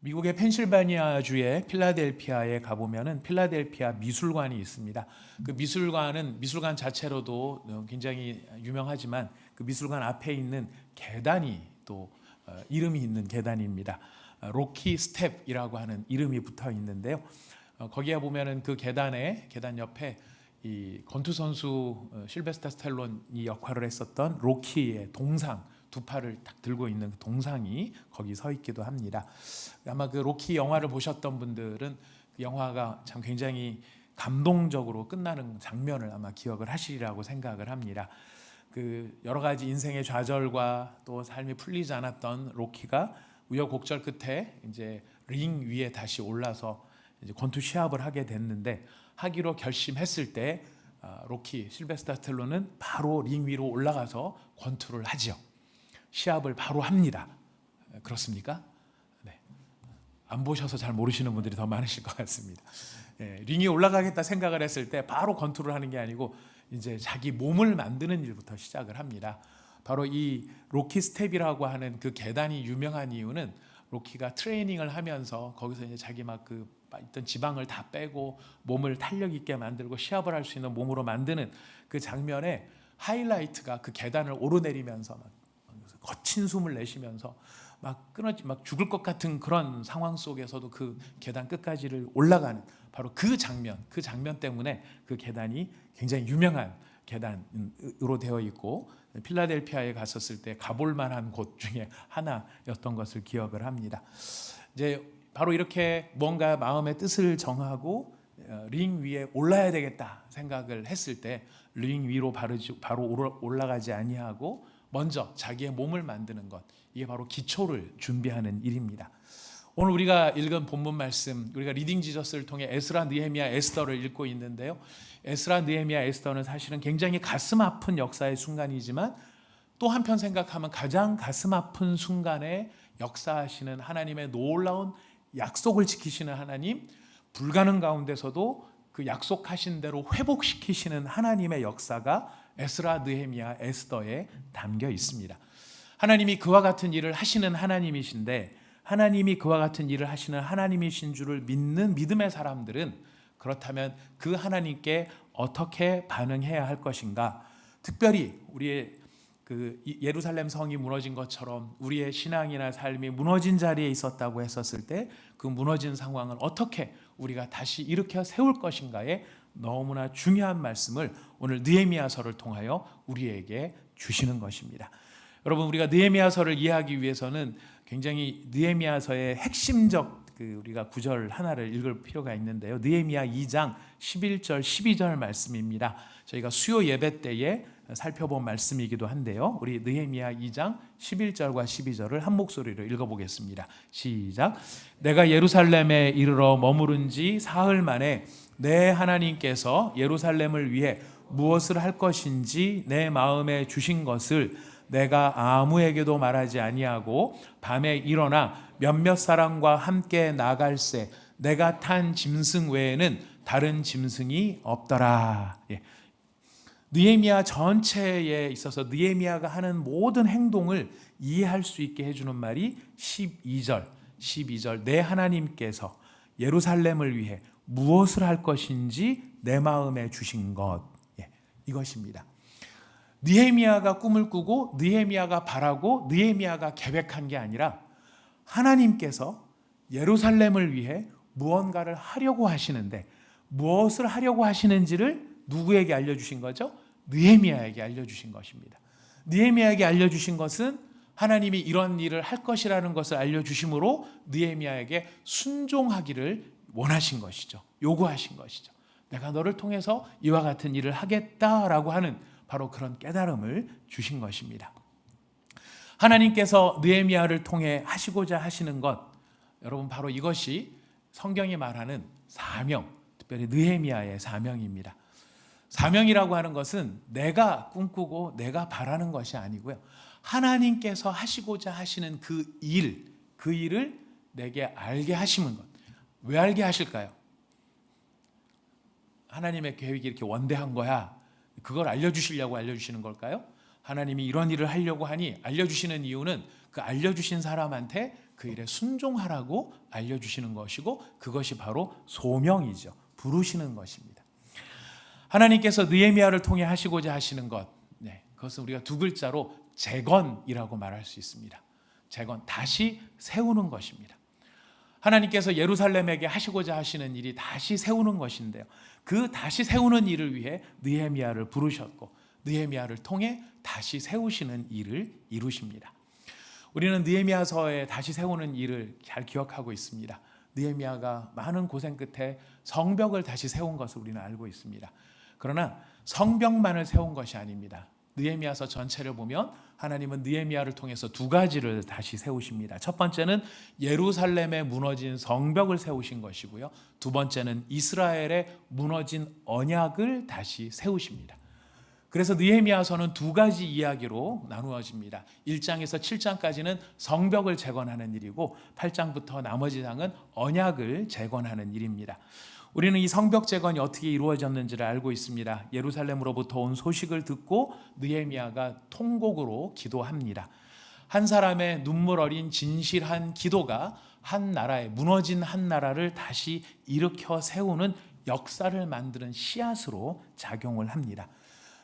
미국의 펜실바니아주의 필라델피아에 가보면은 필라델피아 미술관이 있습니다. 그 미술관 자체로도 굉장히 유명하지만 그 미술관 앞에 있는 계단이 또 이름이 있는 계단입니다. 로키 스텝이라고 하는 이름이 붙어 있는데요. 거기에 보면은 그 계단 옆에 이 권투 선수 실베스터 스텔론이 역할을 했었던 로키의 동상, 두 팔을 딱 들고 있는 동상이 거기 서 있기도 합니다. 아마 그 로키 영화를 보셨던 분들은 그 영화가 참 굉장히 감동적으로 끝나는 장면을 아마 기억을 하시리라고 생각을 합니다. 그 여러 가지 인생의 좌절과 또 삶이 풀리지 않았던 로키가 우여곡절 끝에 이제 링 위에 다시 올라서 이제 권투 시합을 하게 됐는데, 하기로 결심했을 때 로키 실베스터 스텔론은 바로 링 위로 올라가서 권투를 하지요. 시합을 바로 합니다. 그렇습니까? 네. 안 보셔서 잘 모르시는 분들이 더 많으실 것 같습니다. 링에 올라가겠다 생각을 했을 때 바로 권투를 하는 게 아니고 이제 자기 몸을 만드는 일부터 시작을 합니다. 바로 이 로키 스텝이라고 하는 그 계단이 유명한 이유는 로키가 트레이닝을 하면서 거기서 이제 자기 막 그 있던 지방을 다 빼고 몸을 탄력 있게 만들고 시합을 할 수 있는 몸으로 만드는 그 장면에 하이라이트가 그 계단을 오르내리면서 막 거친 숨을 내쉬면서 막 죽을 것 같은 그런 상황 속에서도 그 계단 끝까지를 올라가는 바로 그 장면 때문에 그 계단이 굉장히 유명한 계단으로 되어 있고, 필라델피아에 갔었을 때 가볼 만한 곳 중에 하나였던 것을 기억을 합니다. 이제 바로 이렇게 뭔가 마음의 뜻을 정하고 링 위에 올라야 되겠다 생각을 했을 때 링 위로 바로 올라가지 아니하고 먼저 자기의 몸을 만드는 것, 이게 바로 기초를 준비하는 일입니다. 오늘 우리가 읽은 본문 말씀, 우리가 리딩 지저스를 통해 에스라, 느헤미야, 에스더를 읽고 있는데요. 에스라, 느헤미야, 에스더는 사실은 굉장히 가슴 아픈 역사의 순간이지만 또 한편 생각하면 가장 가슴 아픈 순간에 역사하시는 하나님의 놀라운 약속을 지키시는 하나님, 불가능 가운데서도 그 약속하신 대로 회복시키시는 하나님의 역사가 에스라, 느헤미야, 에스더에 담겨 있습니다. 하나님이 그와 같은 일을 하시는 하나님이신데, 하나님이 그와 같은 일을 하시는 하나님이신 줄을 믿는 믿음의 사람들은 그렇다면 그 하나님께 어떻게 반응해야 할 것인가? 특별히 우리의 그 예루살렘 성이 무너진 것처럼 우리의 신앙이나 삶이 무너진 자리에 있었다고 했었을 때 그 무너진 상황을 어떻게 우리가 다시 일으켜 세울 것인가에 너무나 중요한 말씀을 오늘 느헤미야서를 통하여 우리에게 주시는 것입니다. 여러분, 우리가 느헤미야서를 이해하기 위해서는 굉장히 느헤미야서의 핵심적 우리가 구절 하나를 읽을 필요가 있는데요. 느헤미야 2장 11절 12절 말씀입니다. 저희가 수요 예배 때에 살펴본 말씀이기도 한데요. 우리 느헤미야 2장 11절과 12절을 한 목소리로 읽어보겠습니다. 시작. 내가 예루살렘에 이르러 머무른 지 사흘 만에 내 하나님께서 예루살렘을 위해 무엇을 할 것인지 내 마음에 주신 것을 내가 아무에게도 말하지 아니하고 밤에 일어나 몇몇 사람과 함께 나갈새 내가 탄 짐승 외에는 다른 짐승이 없더라. 느헤미야 전체에 있어서 느헤미야가 하는 모든 행동을 이해할 수 있게 해주는 말이 12절 내 하나님께서 예루살렘을 위해 무엇을 할 것인지 내 마음에 주신 것, 이것입니다. 느헤미야가 꿈을 꾸고 느헤미야가 바라고 느헤미야가 계획한 게 아니라 하나님께서 예루살렘을 위해 무언가를 하려고 하시는데 무엇을 하려고 하시는지를 누구에게 알려주신 거죠? 느헤미야에게 알려주신 것입니다. 느헤미야에게 알려주신 것은 하나님이 이런 일을 할 것이라는 것을 알려주심으로 느헤미야에게 순종하기를 원하신 것이죠. 요구하신 것이죠. 내가 너를 통해서 이와 같은 일을 하겠다라고 하는 바로 그런 깨달음을 주신 것입니다. 하나님께서 느헤미야를 통해 하시고자 하시는 것, 여러분 바로 이것이 성경이 말하는 사명, 특별히 느헤미야의 사명입니다. 사명이라고 하는 것은 내가 꿈꾸고 내가 바라는 것이 아니고요. 하나님께서 하시고자 하시는 그 일을 내게 알게 하시는 것. 왜 알게 하실까요? 하나님의 계획이 이렇게 원대한 거야. 그걸 알려주시려고 알려주시는 걸까요? 하나님이 이런 일을 하려고 하니 알려주시는 이유는 그 알려주신 사람한테 그 일에 순종하라고 알려주시는 것이고, 그것이 바로 소명이죠. 부르시는 것입니다. 하나님께서 느헤미야를 통해 하시고자 하시는 것, 그것은 우리가 두 글자로 재건이라고 말할 수 있습니다. 재건, 다시 세우는 것입니다. 하나님께서 예루살렘에게 하시고자 하시는 일이 다시 세우는 것인데요, 그 다시 세우는 일을 위해 느헤미야를 부르셨고, 느헤미야를 통해 다시 세우시는 일을 이루십니다. 우리는 느헤미야서에 다시 세우는 일을 잘 기억하고 있습니다. 느헤미야가 많은 고생 끝에 성벽을 다시 세운 것을 우리는 알고 있습니다. 그러나 성벽만을 세운 것이 아닙니다. 느헤미야서 전체를 보면 하나님은 느헤미야를 통해서 두 가지를 다시 세우십니다. 첫 번째는 예루살렘에 무너진 성벽을 세우신 것이고요, 두 번째는 이스라엘의 무너진 언약을 다시 세우십니다. 그래서 느헤미야서는 두 가지 이야기로 나누어집니다. 1장에서 7장까지는 성벽을 재건하는 일이고, 8장부터 나머지 장은 언약을 재건하는 일입니다. 우리는 이 성벽 재건이 어떻게 이루어졌는지를 알고 있습니다. 예루살렘으로부터 온 소식을 듣고 느헤미야가 통곡으로 기도합니다. 한 사람의 눈물 어린 진실한 기도가 한 나라의, 무너진 한 나라를 다시 일으켜 세우는 역사를 만드는 씨앗으로 작용을 합니다.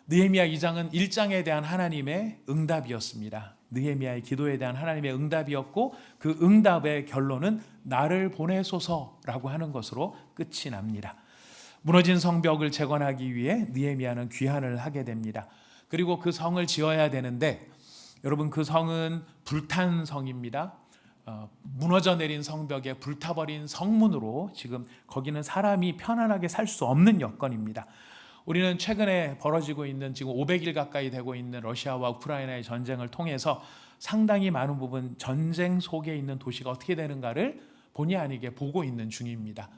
느헤미야 2장은 1장에 대한 하나님의 응답이었습니다. 느헤미야의 기도에 대한 하나님의 응답이었고, 그 응답의 결론은 나를 보내소서라고 하는 것으로 끝이 납니다. 무너진 성벽을 재건하기 위해 느헤미야는 귀환을 하게 됩니다. 그리고 그 성을 지어야 되는데, 여러분, 그 성은 불탄 성입니다. 무너져 내린 성벽에 불타버린 성문으로 지금 거기는 사람이 편안하게 살 수 없는 여건입니다. 우리는 최근에 벌어지고 있는, 지금 500일 가까이 되고 있는 러시아와 우크라이나의 전쟁을 통해서 상당히 많은 부분 전쟁 속에 있는 도시가 어떻게 되는가를 본의 아니게 보고 있는 중입니다.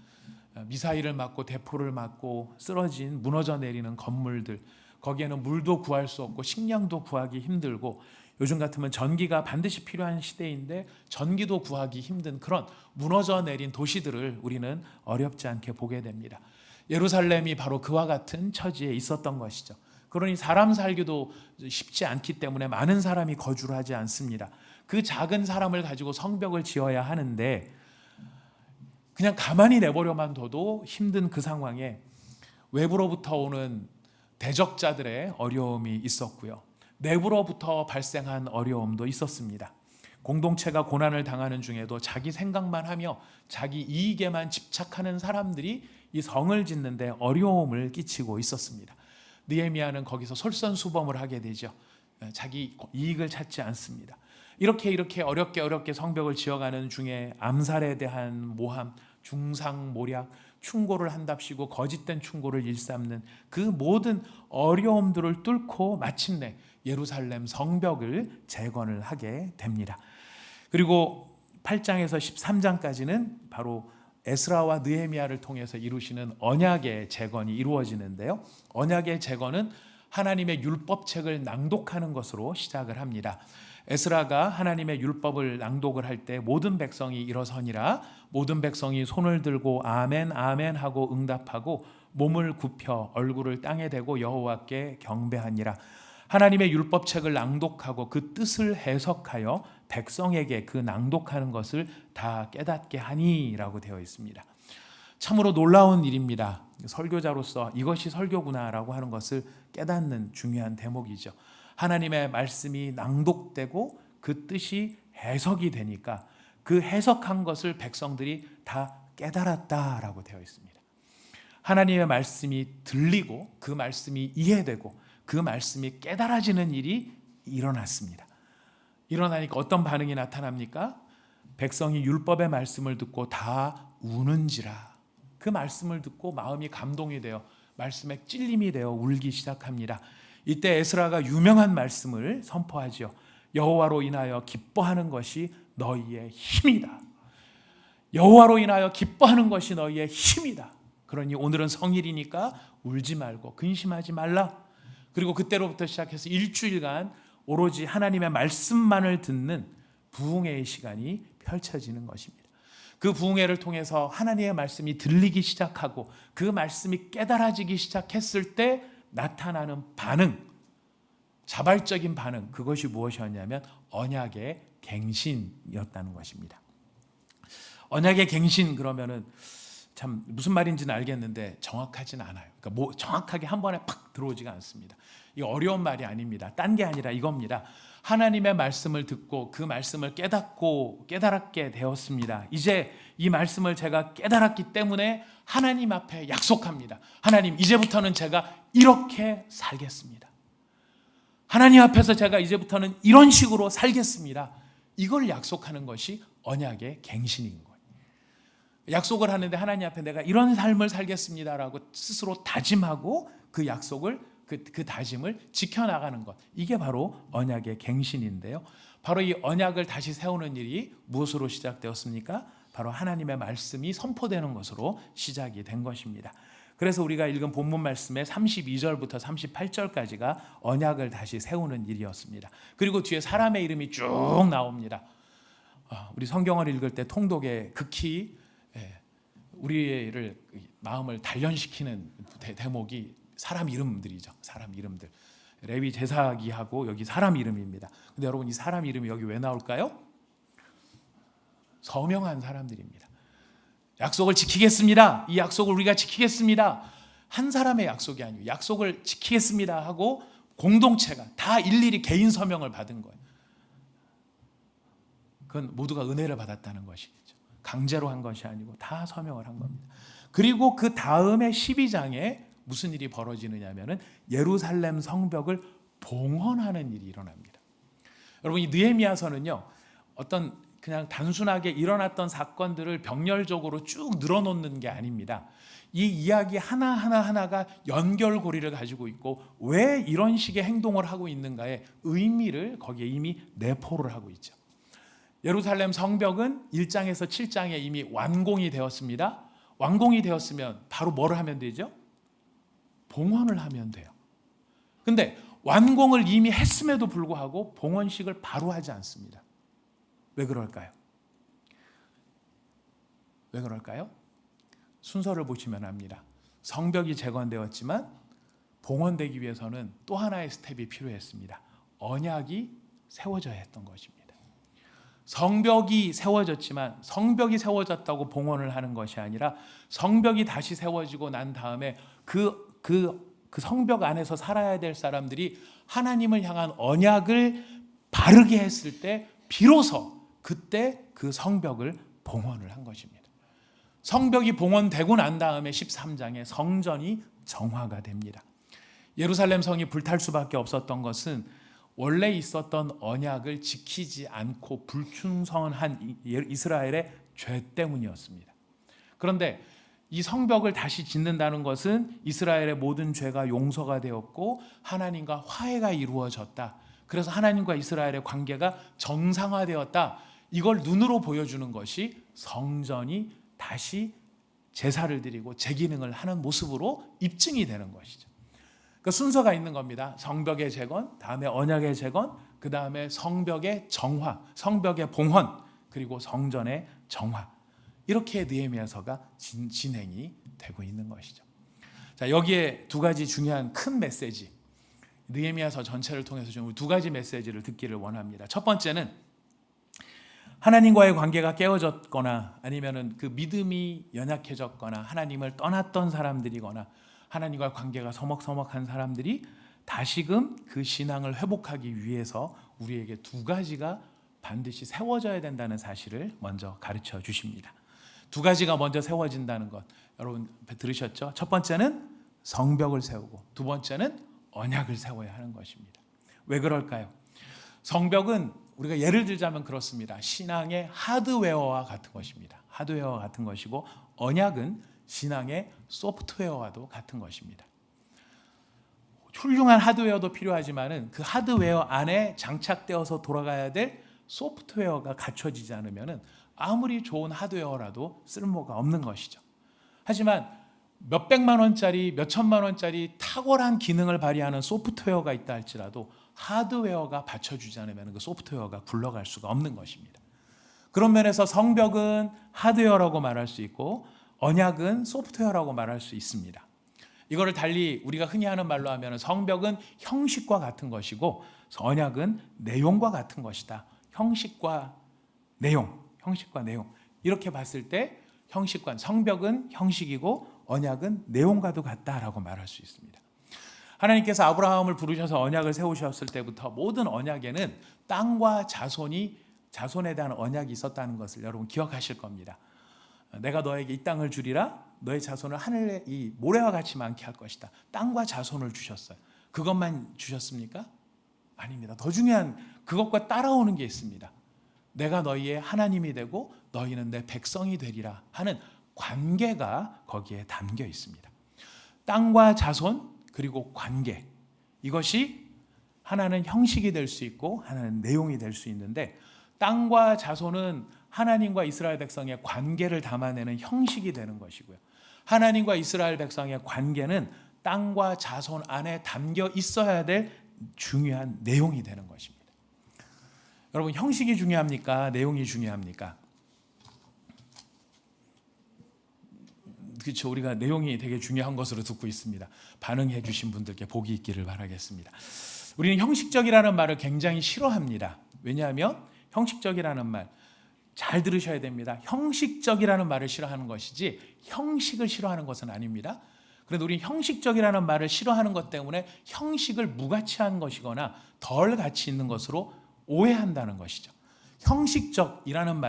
미사일을 맞고 대포를 맞고 쓰러진, 무너져 내리는 건물들, 거기에는 물도 구할 수 없고 식량도 구하기 힘들고, 요즘 같으면 전기가 반드시 필요한 시대인데 전기도 구하기 힘든 그런 무너져 내린 도시들을 우리는 어렵지 않게 보게 됩니다. 예루살렘이 바로 그와 같은 처지에 있었던 것이죠. 그러니 사람 살기도 쉽지 않기 때문에 많은 사람이 거주를 하지 않습니다. 그 작은 사람을 가지고 성벽을 지어야 하는데, 그냥 가만히 내버려만 둬도 힘든 그 상황에 외부로부터 오는 대적자들의 어려움이 있었고요, 내부로부터 발생한 어려움도 있었습니다. 공동체가 고난을 당하는 중에도 자기 생각만 하며 자기 이익에만 집착하는 사람들이 이 성을 짓는데 어려움을 끼치고 있었습니다. 느헤미야는 거기서 솔선수범을 하게 되죠. 자기 이익을 찾지 않습니다. 이렇게 어렵게 성벽을 지어가는 중에 암살에 대한 모함, 중상모략, 충고를 한답시고 거짓된 충고를 일삼는 그 모든 어려움들을 뚫고 마침내 예루살렘 성벽을 재건을 하게 됩니다. 그리고 8장에서 13장까지는 바로 에스라와 느헤미야를 통해서 이루시는 언약의 재건이 이루어지는데요, 언약의 재건은 하나님의 율법책을 낭독하는 것으로 시작을 합니다. 에스라가 하나님의 율법을 낭독을 할 때 모든 백성이 일어서니라, 모든 백성이 손을 들고 아멘 아멘 하고 응답하고 몸을 굽혀 얼굴을 땅에 대고 여호와께 경배하니라. 하나님의 율법책을 낭독하고 그 뜻을 해석하여 백성에게 그 낭독하는 것을 다 깨닫게 하니라고 되어 있습니다. 참으로 놀라운 일입니다. 설교자로서 이것이 설교구나라고 하는 것을 깨닫는 중요한 대목이죠. 하나님의 말씀이 낭독되고 그 뜻이 해석이 되니까 그 해석한 것을 백성들이 다 깨달았다라고 되어 있습니다. 하나님의 말씀이 들리고 그 말씀이 이해되고 그 말씀이 깨달아지는 일이 일어났습니다. 일어나니까 어떤 반응이 나타납니까? 백성이 율법의 말씀을 듣고 다 우는지라. 그 말씀을 듣고 마음이 감동이 되어 말씀에 찔림이 되어 울기 시작합니다. 이때 에스라가 유명한 말씀을 선포하지요. 여호와로 인하여 기뻐하는 것이 너희의 힘이다. 여호와로 인하여 기뻐하는 것이 너희의 힘이다. 그러니 오늘은 성일이니까 울지 말고 근심하지 말라. 그리고 그때로부터 시작해서 일주일간 오로지 하나님의 말씀만을 듣는 부흥회의 시간이 펼쳐지는 것입니다. 그 부흥회를 통해서 하나님의 말씀이 들리기 시작하고 그 말씀이 깨달아지기 시작했을 때 나타나는 반응, 자발적인 반응, 그것이 무엇이었냐면 언약의 갱신이었다는 것입니다. 언약의 갱신 그러면은 참 무슨 말인지는 알겠는데 정확하지는 않아요. 그러니까 정확하게 한 번에 팍 들어오지가 않습니다. 이 어려운 말이 아닙니다. 딴 게 아니라 이겁니다. 하나님의 말씀을 듣고 그 말씀을 깨달게 되었습니다. 이제 이 말씀을 제가 깨달았기 때문에 하나님 앞에 약속합니다. 하나님, 이제부터는 제가 이렇게 살겠습니다. 하나님 앞에서 제가 이제부터는 이런 식으로 살겠습니다. 이걸 약속하는 것이 언약의 갱신인 거예요. 약속을 하는데 하나님 앞에 내가 이런 삶을 살겠습니다라고 스스로 다짐하고 그 약속을 그 다짐을 지켜나가는 것, 이게 바로 언약의 갱신인데요. 바로 이 언약을 다시 세우는 일이 무엇으로 시작되었습니까? 바로 하나님의 말씀이 선포되는 것으로 시작이 된 것입니다. 그래서 우리가 읽은 본문 말씀의 32절부터 38절까지가 언약을 다시 세우는 일이었습니다. 그리고 뒤에 사람의 이름이 쭉 나옵니다. 우리 성경을 읽을 때 통독에 극히 우리를 마음을 단련시키는 대목이 사람 이름들이죠. 사람 이름들. 레위 제사기하고 여기 사람 이름입니다. 근데 여러분, 이 사람 이름이 여기 왜 나올까요? 서명한 사람들입니다. 약속을 지키겠습니다. 이 약속을 우리가 지키겠습니다. 한 사람의 약속이 아니고 약속을 지키겠습니다 하고 공동체가 다 일일이 개인 서명을 받은 거예요. 그건 모두가 은혜를 받았다는 것이죠. 강제로 한 것이 아니고 다 서명을 한 겁니다. 그리고 그 다음에 12장에 무슨 일이 벌어지느냐 하면은 예루살렘 성벽을 봉헌하는 일이 일어납니다. 여러분, 이 느헤미야서는요, 어떤 그냥 단순하게 일어났던 사건들을 병렬적으로 쭉 늘어놓는 게 아닙니다. 이 이야기 하나가 연결고리를 가지고 있고 왜 이런 식의 행동을 하고 있는가의 의미를 거기에 이미 내포를 하고 있죠. 예루살렘 성벽은 1장에서 7장에 이미 완공이 되었습니다. 완공이 되었으면 바로 뭐를 하면 되죠? 봉헌을 하면 돼요. 근데 완공을 이미 했음에도 불구하고 봉헌식을 바로 하지 않습니다. 왜 그럴까요? 왜 그럴까요? 순서를 보시면 압니다. 성벽이 재건되었지만 봉헌되기 위해서는 또 하나의 스텝이 필요했습니다. 언약이 세워져야 했던 것입니다. 성벽이 세워졌지만 성벽이 세워졌다고 봉헌을 하는 것이 아니라 성벽이 다시 세워지고 난 다음에 그 성벽 안에서 살아야 될 사람들이 하나님을 향한 언약을 바르게 했을 때 비로소 그때 그 성벽을 봉헌을 한 것입니다. 성벽이 봉헌되고 난 다음에 13장에 성전이 정화가 됩니다. 예루살렘 성이 불탈 수밖에 없었던 것은 원래 있었던 언약을 지키지 않고 불충성한 이스라엘의 죄 때문이었습니다. 그런데 이 성벽을 다시 짓는다는 것은 이스라엘의 모든 죄가 용서가 되었고 하나님과 화해가 이루어졌다. 그래서 하나님과 이스라엘의 관계가 정상화되었다. 이걸 눈으로 보여주는 것이 성전이 다시 제사를 드리고 재기능을 하는 모습으로 입증이 되는 것이죠. 그러니까 순서가 있는 겁니다. 성벽의 재건, 다음에 언약의 재건, 그 다음에 성벽의 정화, 성벽의 봉헌, 그리고 성전의 정화. 이렇게 느헤미야서가 진행이 되고 있는 것이죠. 자, 여기에 두 가지 중요한 큰 메시지, 느헤미야서 전체를 통해서 좀 두 가지 메시지를 듣기를 원합니다. 첫 번째는 하나님과의 관계가 깨어졌거나 아니면은 그 믿음이 연약해졌거나 하나님을 떠났던 사람들이거나 하나님과 관계가 서먹서먹한 사람들이 다시금 그 신앙을 회복하기 위해서 우리에게 두 가지가 반드시 세워져야 된다는 사실을 먼저 가르쳐 주십니다. 두 가지가 먼저 세워진다는 것, 여러분 들으셨죠? 첫 번째는 성벽을 세우고 두 번째는 언약을 세워야 하는 것입니다. 왜 그럴까요? 성벽은 우리가 예를 들자면 그렇습니다. 신앙의 하드웨어와 같은 것입니다. 하드웨어와 같은 것이고 언약은 신앙의 소프트웨어와도 같은 것입니다. 훌륭한 하드웨어도 필요하지만은 그 하드웨어 안에 장착되어서 돌아가야 될 소프트웨어가 갖춰지지 않으면은 아무리 좋은 하드웨어라도 쓸모가 없는 것이죠. 하지만 몇백만 원짜리, 몇천만 원짜리 탁월한 기능을 발휘하는 소프트웨어가 있다 할지라도 하드웨어가 받쳐주지 않으면 그 소프트웨어가 굴러갈 수가 없는 것입니다. 그런 면에서 성벽은 하드웨어라고 말할 수 있고 언약은 소프트웨어라고 말할 수 있습니다. 이거를 달리 우리가 흔히 하는 말로 하면 성벽은 형식과 같은 것이고 언약은 내용과 같은 것이다. 형식과 내용, 형식과 내용. 이렇게 봤을 때 형식과 성벽은 형식이고 언약은 내용과도 같다라고 말할 수 있습니다. 하나님께서 아브라함을 부르셔서 언약을 세우셨을 때부터 모든 언약에는 땅과 자손에 대한 언약이 있었다는 것을 여러분 기억하실 겁니다. 내가 너에게 이 땅을 주리라, 너의 자손을 하늘의 이 모래와 같이 많게 할 것이다. 땅과 자손을 주셨어요. 그것만 주셨습니까? 아닙니다. 더 중요한 그것과 따라오는 게 있습니다. 내가 너희의 하나님이 되고 너희는 내 백성이 되리라 하는 관계가 거기에 담겨 있습니다. 땅과 자손 그리고 관계, 이것이 하나는 형식이 될 수 있고 하나는 내용이 될 수 있는데, 땅과 자손은 하나님과 이스라엘 백성의 관계를 담아내는 형식이 되는 것이고요, 하나님과 이스라엘 백성의 관계는 땅과 자손 안에 담겨 있어야 될 중요한 내용이 되는 것입니다. 여러분, 형식이 중요합니까? 내용이 중요합니까? 그렇죠. 우리가 내용이 되게 중요한 것으로 듣고 있습니다. 반응해 주신 분들께 복이 있기를 바라겠습니다. 우리는 형식적이라는 말을 굉장히 싫어합니다. 왜냐하면 형식적이라는 말 잘 들으셔야 됩니다. 형식적이라는 말을 싫어하는 것이지 형식을 싫어하는 것은 아닙니다. 그런데 우리는 형식적이라는 말을 싫어하는 것 때문에 형식을 무가치한 것이거나 덜 가치 있는 것으로 오해한다는 것이죠. 형식적이라는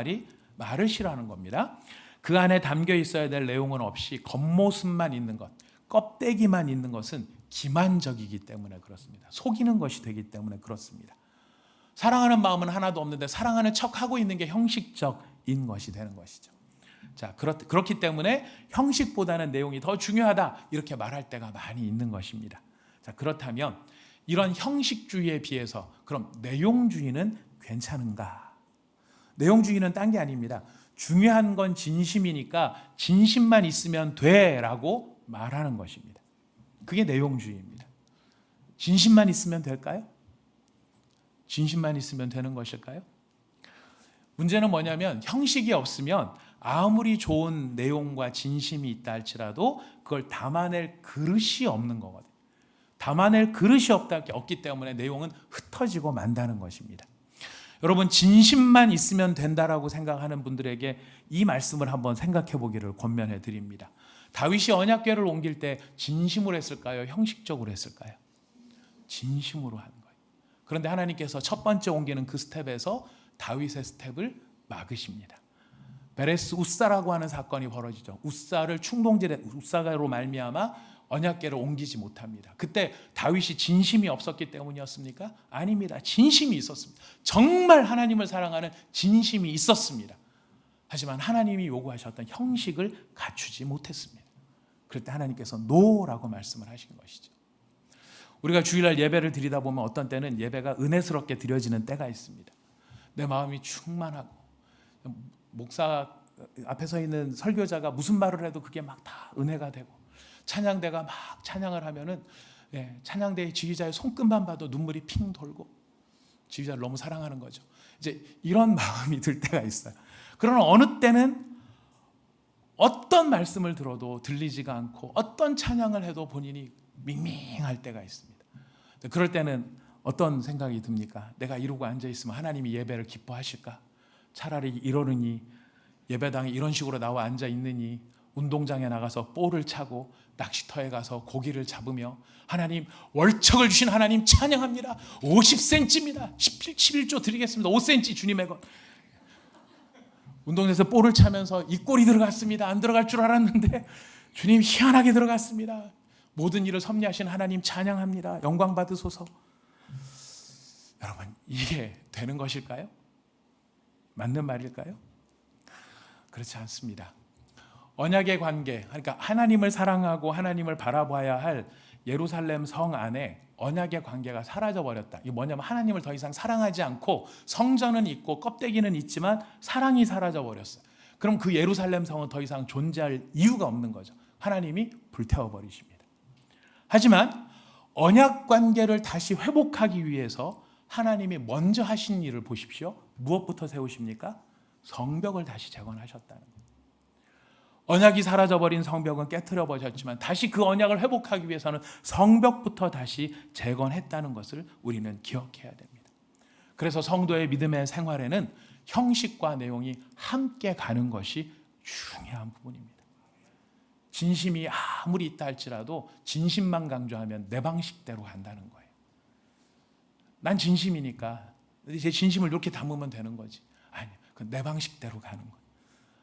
말을 싫어하는 겁니다. 그 안에 담겨 있어야 될 내용은 없이 겉모습만 있는 것, 껍데기만 있는 것은 기만적이기 때문에 그렇습니다. 속이는 것이 되기 때문에 그렇습니다. 사랑하는 마음은 하나도 없는데 사랑하는 척하고 있는 게 형식적인 것이 되는 것이죠. 자, 그렇기 때문에 형식보다는 내용이 더 중요하다 이렇게 말할 때가 많이 있는 것입니다. 자, 그렇다면 이런 형식주의에 비해서 그럼 내용주의는 괜찮은가? 내용주의는 딴 게 아닙니다. 중요한 건 진심이니까 진심만 있으면 돼라고 말하는 것입니다. 그게 내용주의입니다. 진심만 있으면 될까요? 진심만 있으면 되는 것일까요? 문제는 뭐냐면 형식이 없으면 아무리 좋은 내용과 진심이 있다 할지라도 그걸 담아낼 그릇이 없는 거거든요. 담아낼 그릇이 없기 때문에 내용은 흩어지고 만다는 것입니다. 여러분, 진심만 있으면 된다라고 생각하는 분들에게 이 말씀을 한번 생각해 보기를 권면해 드립니다. 다윗이 언약궤를 옮길 때 진심으로 했을까요? 형식적으로 했을까요? 진심으로 한 거예요. 그런데 하나님께서 첫 번째 옮기는 그 스텝에서 다윗의 스텝을 막으십니다. 베레스 우사라고 하는 사건이 벌어지죠. 우사로 말미암아 언약궤를 옮기지 못합니다. 그때 다윗이 진심이 없었기 때문이었습니까? 아닙니다. 진심이 있었습니다. 정말 하나님을 사랑하는 진심이 있었습니다. 하지만 하나님이 요구하셨던 형식을 갖추지 못했습니다. 그럴 때 하나님께서 노라고 말씀을 하신 것이죠. 우리가 주일날 예배를 드리다 보면 어떤 때는 예배가 은혜스럽게 드려지는 때가 있습니다. 내 마음이 충만하고 목사 앞에 서 있는 설교자가 무슨 말을 해도 그게 막 다 은혜가 되고, 찬양대가 막 찬양을 하면은 찬양대의 지휘자의 손끝만 봐도 눈물이 핑 돌고 지휘자를 너무 사랑하는 거죠. 이제 이런 마음이 들 때가 있어요. 그러나 어느 때는 어떤 말씀을 들어도 들리지가 않고 어떤 찬양을 해도 본인이 밍밍할 때가 있습니다. 그럴 때는 어떤 생각이 듭니까? 내가 이러고 앉아있으면 하나님이 예배를 기뻐하실까? 차라리 이러느니, 예배당에 이런 식으로 나와 앉아있느니, 운동장에 나가서 볼을 차고 낚시터에 가서 고기를 잡으며 하나님, 월척을 주신 하나님 찬양합니다. 50cm입니다. 11조 드리겠습니다. 5cm 주님의 것. 운동장에서 볼을 차면서 이 골이 들어갔습니다. 안 들어갈 줄 알았는데 주님 희한하게 들어갔습니다. 모든 일을 섭리하신 하나님 찬양합니다. 영광 받으소서. 여러분, 이게 되는 것일까요? 맞는 말일까요? 그렇지 않습니다. 언약의 관계, 그러니까 하나님을 사랑하고 하나님을 바라봐야 할 예루살렘 성 안에 언약의 관계가 사라져버렸다. 이게 뭐냐면 하나님을 더 이상 사랑하지 않고 성전은 있고 껍데기는 있지만 사랑이 사라져버렸어요. 그럼 그 예루살렘 성은 더 이상 존재할 이유가 없는 거죠. 하나님이 불태워버리십니다. 하지만 언약 관계를 다시 회복하기 위해서 하나님이 먼저 하신 일을 보십시오. 무엇부터 세우십니까? 성벽을 다시 재건하셨다는 거예요. 언약이 사라져버린 성벽은 깨트려 버렸지만 다시 그 언약을 회복하기 위해서는 성벽부터 다시 재건했다는 것을 우리는 기억해야 됩니다. 그래서 성도의 믿음의 생활에는 형식과 내용이 함께 가는 것이 중요한 부분입니다. 진심이 아무리 있다 할지라도 진심만 강조하면 내 방식대로 간다는 거예요. 난 진심이니까 제 진심을 이렇게 담으면 되는 거지. 아니, 내 방식대로 가는 거예요.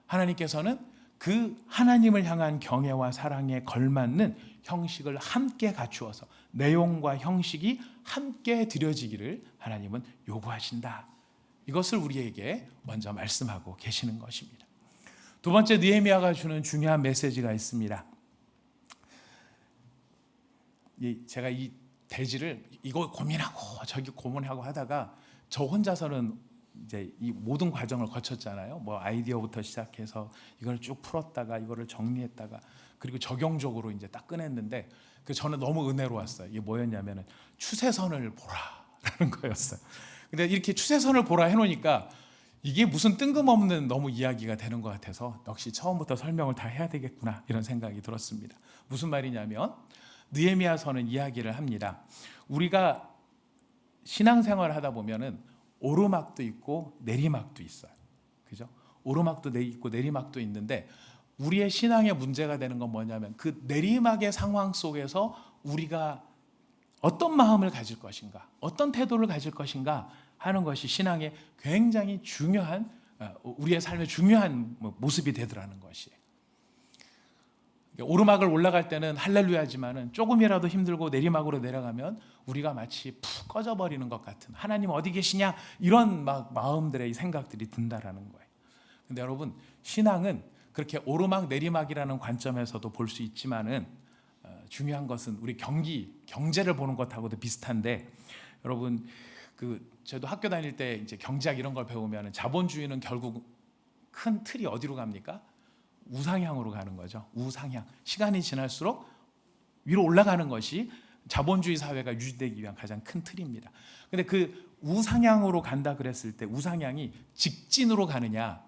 하나님께서는 그 하나님을 향한 경애와 사랑에 걸맞는 형식을 함께 갖추어서 내용과 형식이 함께 드려지기를 하나님은 요구하신다. 이것을 우리에게 먼저 말씀하고 계시는 것입니다. 두 번째, 느헤미야가 주는 중요한 메시지가 있습니다. 제가 이 대지를 이거 고민하고 저기 고민하고 하다가 저 혼자서는 이제 이 모든 과정을 거쳤잖아요. 뭐 아이디어부터 시작해서 이걸 쭉 풀었다가 이거를 정리했다가 그리고 적용적으로 이제 딱 꺼냈는데 저는 너무 은혜로웠어요. 이게 뭐였냐면은 추세선을 보라라는 거였어요. 근데 이렇게 추세선을 보라 해놓으니까 이게 무슨 뜬금없는 너무 이야기가 되는 것 같아서 역시 처음부터 설명을 다 해야 되겠구나 이런 생각이 들었습니다. 무슨 말이냐면 느헤미야서는 이야기를 합니다. 우리가 신앙생활을 하다 보면은 오르막도 있고 내리막도 있어요. 그죠? 오르막도 있고 내리막도 있는데 우리의 신앙의 문제가 되는 건 뭐냐면 그 내리막의 상황 속에서 우리가 어떤 마음을 가질 것인가, 어떤 태도를 가질 것인가 하는 것이 신앙의 굉장히 중요한, 우리의 삶의 중요한 모습이 되더라는 것이에요. 오르막을 올라갈 때는 할렐루야지만은 조금이라도 힘들고 내리막으로 내려가면 우리가 마치 푹 꺼져버리는 것 같은, 하나님 어디 계시냐 이런 마음들의 생각들이 든다라는 거예요. 근데 여러분, 신앙은 그렇게 오르막 내리막이라는 관점에서도 볼 수 있지만은 중요한 것은 우리 경제를 보는 것하고도 비슷한데, 여러분 저도 학교 다닐 때 이제 경제학 이런 걸 배우면 자본주의는 결국 큰 틀이 어디로 갑니까? 우상향으로 가는 거죠. 우상향. 시간이 지날수록 위로 올라가는 것이 자본주의 사회가 유지되기 위한 가장 큰 틀입니다. 근데 그 우상향으로 간다 그랬을 때 우상향이 직진으로 가느냐?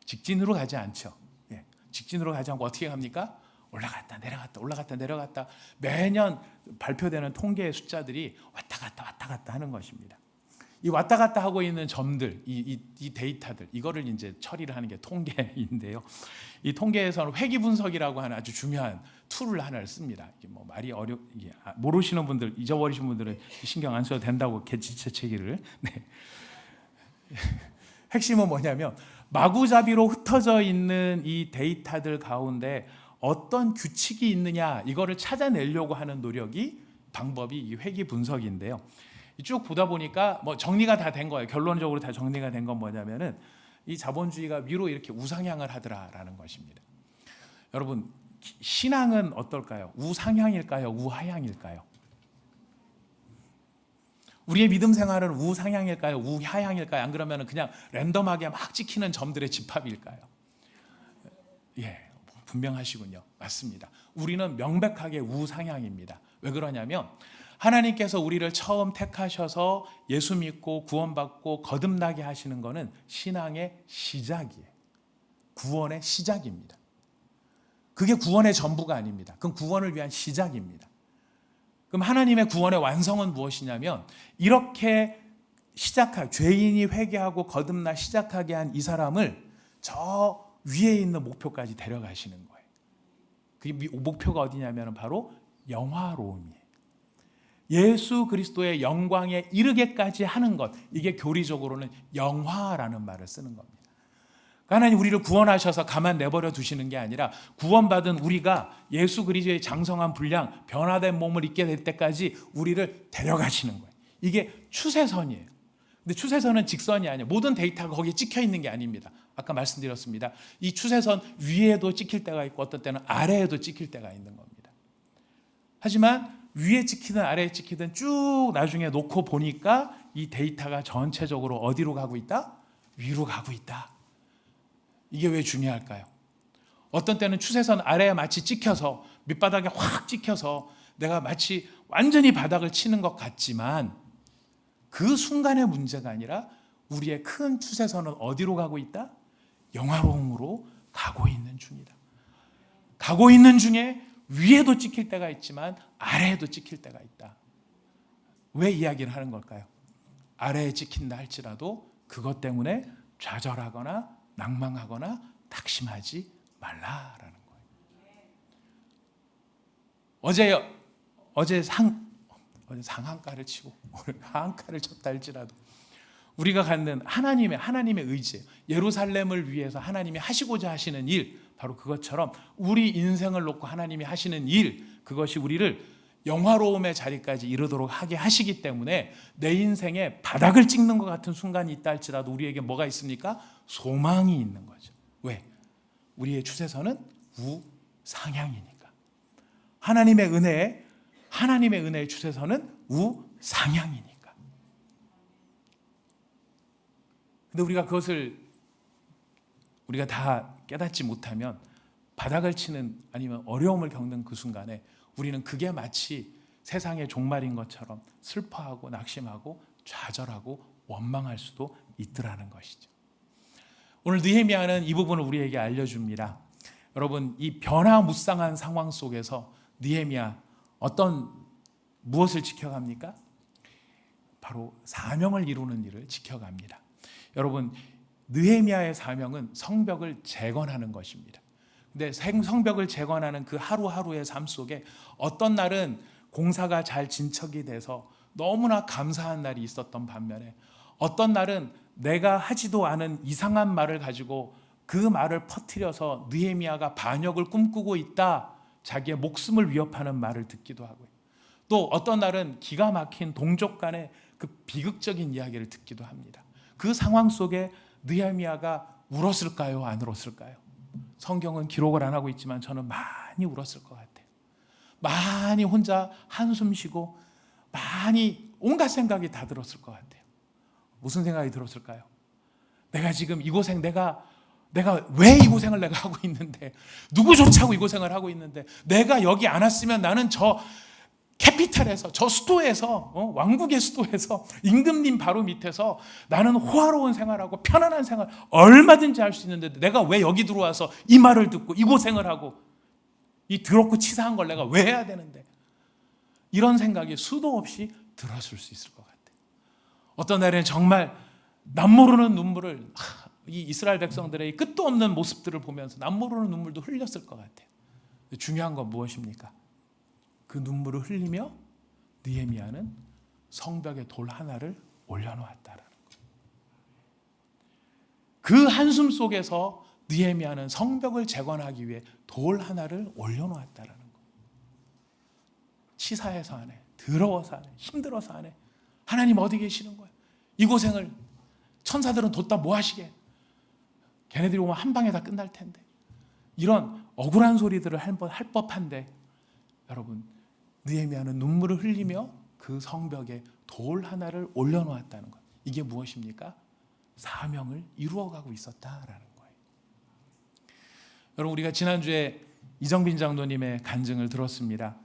직진으로 가지 않죠. 예. 직진으로 가지 않고 어떻게 갑니까? 올라갔다 내려갔다 올라갔다 내려갔다 매년 발표되는 통계의 숫자들이 왔다 갔다 하는 것입니다. 이 왔다 갔다 하고 있는 점들, 이 데이터들, 이거를 이제 처리를 하는 게 통계인데요. 이 통계에서는 회귀 분석이라고 하는 아주 중요한 툴을 하나를 씁니다. 이게 뭐 말이 모르시는 분들, 잊어버리신 분들은 신경 안 써도 된다고 재채기를. 네. 핵심은 뭐냐면 마구잡이로 흩어져 있는 이 데이터들 가운데 어떤 규칙이 있느냐 이거를 찾아내려고 하는 방법이 이 회귀 분석인데요. 쭉 보다 보니까 뭐 정리가 다 된 거예요. 결론적으로 다 정리가 된 건 뭐냐면은 이 자본주의가 위로 이렇게 우상향을 하더라라는 것입니다. 여러분, 신앙은 어떨까요? 우상향일까요? 우하향일까요? 우리의 믿음 생활은 우상향일까요? 우하향일까요? 안 그러면 그냥 랜덤하게 막 찍히는 점들의 집합일까요? 예, 분명하시군요. 맞습니다. 우리는 명백하게 우상향입니다. 왜 그러냐면 하나님께서 우리를 처음 택하셔서 예수 믿고 구원받고 거듭나게 하시는 것은 신앙의 시작이에요. 구원의 시작입니다. 그게 구원의 전부가 아닙니다. 그건 구원을 위한 시작입니다. 그럼 하나님의 구원의 완성은 무엇이냐면 이렇게 죄인이 회개하고 거듭나 시작하게 한 이 사람을 저 위에 있는 목표까지 데려가시는 거예요. 그 목표가 어디냐면 바로 영화로움이에요. 예수 그리스도의 영광에 이르게까지 하는 것, 이게 교리적으로는 영화라는 말을 쓰는 겁니다. 하나님 우리를 구원하셔서 가만 내버려 두시는 게 아니라 구원받은 우리가 예수 그리스도의 장성한 분량, 변화된 몸을 입게 될 때까지 우리를 데려가시는 거예요. 이게 추세선이에요. 근데 추세선은 직선이 아니에요. 모든 데이터가 거기에 찍혀 있는 게 아닙니다. 아까 말씀드렸습니다. 이 추세선 위에도 찍힐 때가 있고 어떤 때는 아래에도 찍힐 때가 있는 겁니다. 하지만 위에 찍히든 아래에 찍히든 쭉 나중에 놓고 보니까 이 데이터가 전체적으로 어디로 가고 있다? 위로 가고 있다. 이게 왜 중요할까요? 어떤 때는 추세선 아래에 마치 찍혀서 밑바닥에 확 찍혀서 내가 마치 완전히 바닥을 치는 것 같지만 그 순간의 문제가 아니라 우리의 큰 추세선은 어디로 가고 있다? 영화로움으로 가고 있는 중이다. 가고 있는 중에 위에도 찍힐 때가 있지만 아래에도 찍힐 때가 있다. 왜 이야기를 하는 걸까요? 아래에 찍힌다 할지라도 그것 때문에 좌절하거나 낭망하거나 낙심하지 말라라는 거예요. 어제 상한가를 치고 오늘 하한가를 쳤다 할지라도 우리가 갖는 하나님의 의지, 예루살렘을 위해서 하나님이 하시고자 하시는 일, 바로 그것처럼 우리 인생을 놓고 하나님이 하시는 일, 그것이 우리를 영화로움의 자리까지 이르도록 하게 하시기 때문에 내 인생에 바닥을 찍는 것 같은 순간이 있다 할지라도 우리에게 뭐가 있습니까? 소망이 있는 거죠. 왜? 우리의 추세선은 우상향이니까. 하나님의 은혜의 추세선은 우상향이니까. 근데 우리가 그것을 우리가 다 깨닫지 못하면 바닥을 치는 아니면 어려움을 겪는 그 순간에 우리는 그게 마치 세상의 종말인 것처럼 슬퍼하고 낙심하고 좌절하고 원망할 수도 있더라는 것이죠. 오늘 느헤미야는 이 부분을 우리에게 알려줍니다. 여러분, 이 변화무쌍한 상황 속에서 느헤미야 무엇을 지켜갑니까? 바로 사명을 이루는 일을 지켜갑니다. 여러분, 느헤미야의 사명은 성벽을 재건하는 것입니다. 근데 성벽을 재건하는 그 하루하루의 삶 속에 어떤 날은 공사가 잘 진척이 돼서 너무나 감사한 날이 있었던 반면에 어떤 날은 내가 하지도 않은 이상한 말을 가지고 그 말을 퍼뜨려서 느헤미야가 반역을 꿈꾸고 있다, 자기의 목숨을 위협하는 말을 듣기도 하고요. 또 어떤 날은 기가 막힌 동족 간의 그 비극적인 이야기를 듣기도 합니다. 그 상황 속에 느헤미야가 울었을까요? 안 울었을까요? 성경은 기록을 안 하고 있지만 저는 많이 울었을 것 같아요. 많이 혼자 한숨 쉬고 많이 온갖 생각이 다 들었을 것 같아요. 무슨 생각이 들었을까요? 내가 지금 이 고생, 내가 왜 이 고생을 내가 하고 있는데, 누구 좋자고 이 고생을 하고 있는데, 내가 여기 안 왔으면 나는 저 캐피탈에서, 저 수도에서, 왕국의 수도에서, 임금님 바로 밑에서 나는 호화로운 생활하고 편안한 생활 얼마든지 할 수 있는데 내가 왜 여기 들어와서 이 말을 듣고 이 고생을 하고 이 더럽고 치사한 걸 내가 왜 해야 되는데, 이런 생각이 수도 없이 들었을 수 있을 것 같아요. 어떤 날에는 정말 남모르는 눈물을, 이 이스라엘 백성들의 끝도 없는 모습들을 보면서 남모르는 눈물도 흘렸을 것 같아요. 중요한 건 무엇입니까? 그 눈물을 흘리며 느헤미야는 성벽에 돌 하나를 올려놓았다라는 거예요. 그 한숨 속에서 느헤미야는 성벽을 재건하기 위해 돌 하나를 올려놓았다라는 거예요. 치사해서 안 해, 더러워서 안 해, 힘들어서 안 해. 하나님 어디 계시는 거예요? 이 고생을 천사들은 뒀다 뭐 하시게? 걔네들이 오면 한 방에 다 끝날 텐데. 이런 억울한 소리들을 할 법한데, 여러분, 느헤미야는 눈물을 흘리며 그 성벽에 돌 하나를 올려놓았다는 것. 이게 무엇입니까? 사명을 이루어가고 있었다라는 거예요. 여러분, 우리가 지난주에 이정빈 장로님의 간증을 들었습니다.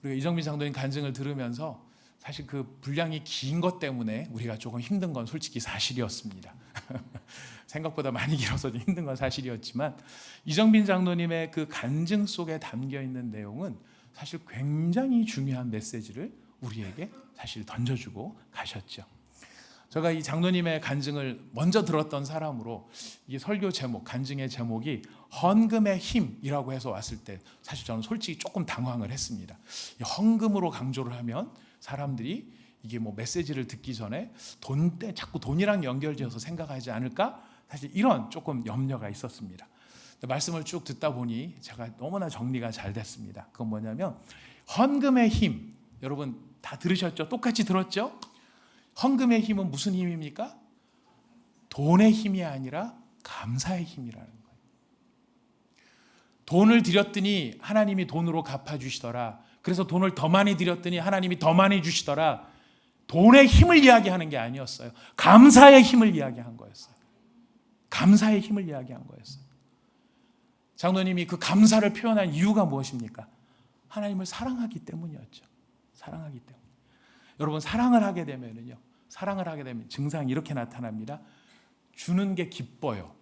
우리가 이정빈 장로님 간증을 들으면서 사실 그 분량이 긴 것 때문에 우리가 조금 힘든 건 솔직히 사실이었습니다. 생각보다 많이 길어서 좀 힘든 건 사실이었지만, 이정빈 장로님의 그 간증 속에 담겨 있는 내용은 사실 굉장히 중요한 메시지를 우리에게 사실 던져주고 가셨죠. 제가 이 장로님의 간증을 먼저 들었던 사람으로 이 설교 제목, 간증의 제목이 헌금의 힘이라고 해서 왔을 때 사실 저는 솔직히 조금 당황을 했습니다. 헌금으로 강조를 하면 사람들이 이게 뭐 메시지를 듣기 전에 자꾸 돈이랑 연결지어서 생각하지 않을까? 사실 이런 조금 염려가 있었습니다. 말씀을 쭉 듣다 보니 제가 너무나 정리가 잘 됐습니다. 그건 뭐냐면 헌금의 힘, 여러분 다 들으셨죠? 똑같이 들었죠? 헌금의 힘은 무슨 힘입니까? 돈의 힘이 아니라 감사의 힘이라는 거예요. 돈을 드렸더니 하나님이 돈으로 갚아주시더라. 그래서 돈을 더 많이 드렸더니 하나님이 더 많이 주시더라. 돈의 힘을 이야기하는 게 아니었어요. 감사의 힘을 이야기한 거였어요. 감사의 힘을 이야기한 거였어요. 장로님이 그 감사를 표현한 이유가 무엇입니까? 하나님을 사랑하기 때문이었죠. 사랑하기 때문에. 여러분, 사랑을 하게 되면 증상이 이렇게 나타납니다. 주는 게 기뻐요.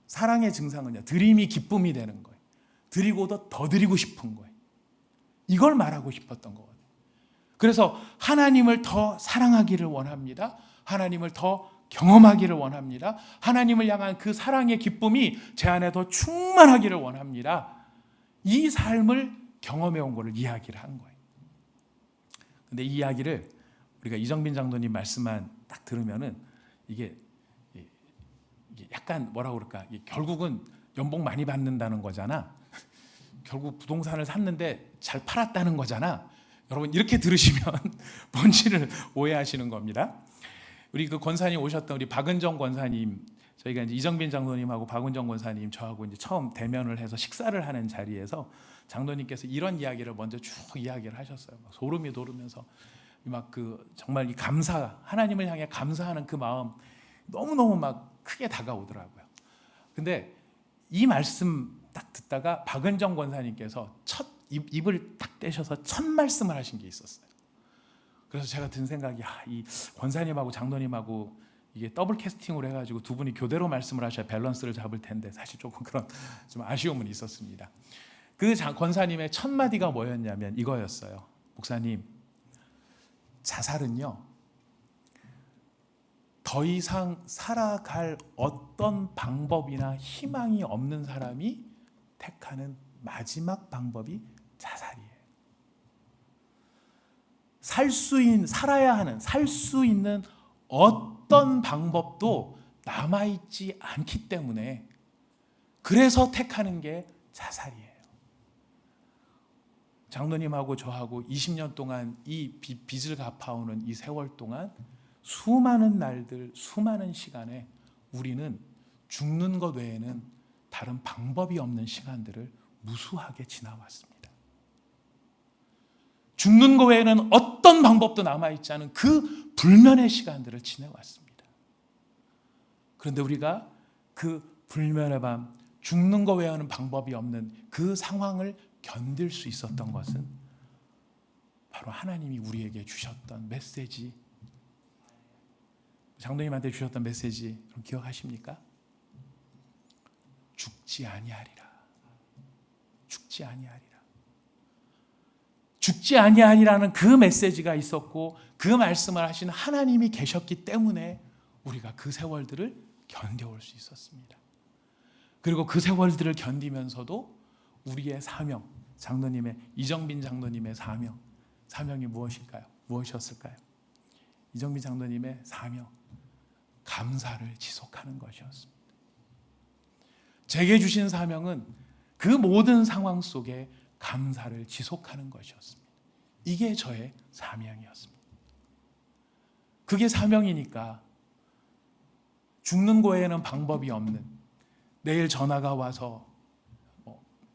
사랑의 증상은요, 드림이 기쁨이 되는 거예요. 드리고도 더 드리고 싶은 거예요. 이걸 말하고 싶었던 거거든요. 그래서 하나님을 더 사랑하기를 원합니다. 하나님을 더 경험하기를 원합니다. 하나님을 향한 그 사랑의 기쁨이 제 안에 더 충만하기를 원합니다. 이 삶을 경험해 온 거를 이야기를 한 거예요. 근데 이 이야기를 우리가 이정빈 장로님 말씀만 딱 들으면은 이게 약간 뭐라 그럴까? 결국은 연봉 많이 받는다는 거잖아. 결국 부동산을 샀는데 잘 팔았다는 거잖아. 여러분 이렇게 들으시면 뭔지를 오해하시는 겁니다. 우리 그 권사님 오셨던 우리 박은정 권사님, 저희가 이제 이정빈 장로님하고 박은정 권사님 저하고 이제 처음 대면을 해서 식사를 하는 자리에서 장로님께서 이런 이야기를 먼저 쭉 이야기를 하셨어요. 막 소름이 돋으면서 막 그 정말 이 감사, 하나님을 향해 감사하는 그 마음 너무너무 막 크게 다가오더라고요. 근데 이 말씀 딱 듣다가 박은정 권사님께서 첫 입을 딱 떼셔서 첫 말씀을 하신 게 있었어요. 그래서 제가 든 생각이 이 권사님하고 장로님하고 이게 더블 캐스팅으로 해가지고 두 분이 교대로 말씀을 하셔야 밸런스를 잡을 텐데 사실 조금 그런 좀 아쉬움은 있었습니다. 그 권사님의 첫 마디가 뭐였냐면 이거였어요. 목사님, 자살은요 더 이상 살아갈 어떤 방법이나 희망이 없는 사람이 택하는 마지막 방법이 자살이에요. 살 수 있는 어떤 방법도 남아있지 않기 때문에 그래서 택하는 게 자살이에요. 장로님하고 저하고 20년 동안 이 빚을 갚아오는 이 세월 동안 수많은 날들, 수많은 시간에 우리는 죽는 것 외에는 다른 방법이 없는 시간들을 무수하게 지나왔습니다. 죽는 것 외에는 어떤 방법도 남아있지 않은 그 불면의 시간들을 지내왔습니다. 그런데 우리가 그 불면의 밤, 죽는 것 외에는 방법이 없는 그 상황을 견딜 수 있었던 것은 바로 하나님이 우리에게 주셨던 메시지, 장로님한테 주셨던 메시지 여러분 기억하십니까? 죽지 아니하리라. 죽지 아니하리라. 죽지 아니하리라는 그 메시지가 있었고 그 말씀을 하신 하나님이 계셨기 때문에 우리가 그 세월들을 견뎌올 수 있었습니다. 그리고 그 세월들을 견디면서도 우리의 사명, 장로님의 이정빈 장로님의 사명이 무엇일까요? 무엇이었을까요? 이정빈 장로님의 사명, 감사를 지속하는 것이었습니다. 제게 주신 사명은 그 모든 상황 속에 감사를 지속하는 것이었습니다. 이게 저의 사명이었습니다. 그게 사명이니까 죽는 거에는 방법이 없는, 내일 전화가 와서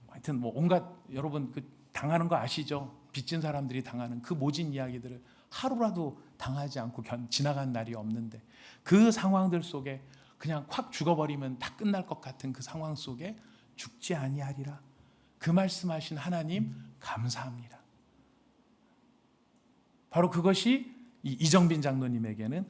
하여튼 온갖 여러분 그 당하는 거 아시죠? 빚진 사람들이 당하는 그 모진 이야기들을 하루라도 당하지 않고 지나간 날이 없는데 그 상황들 속에 그냥 확 죽어버리면 다 끝날 것 같은 그 상황 속에 죽지 아니하리라. 그 말씀하신 하나님 감사합니다. 바로 그것이 이정빈 장로님에게는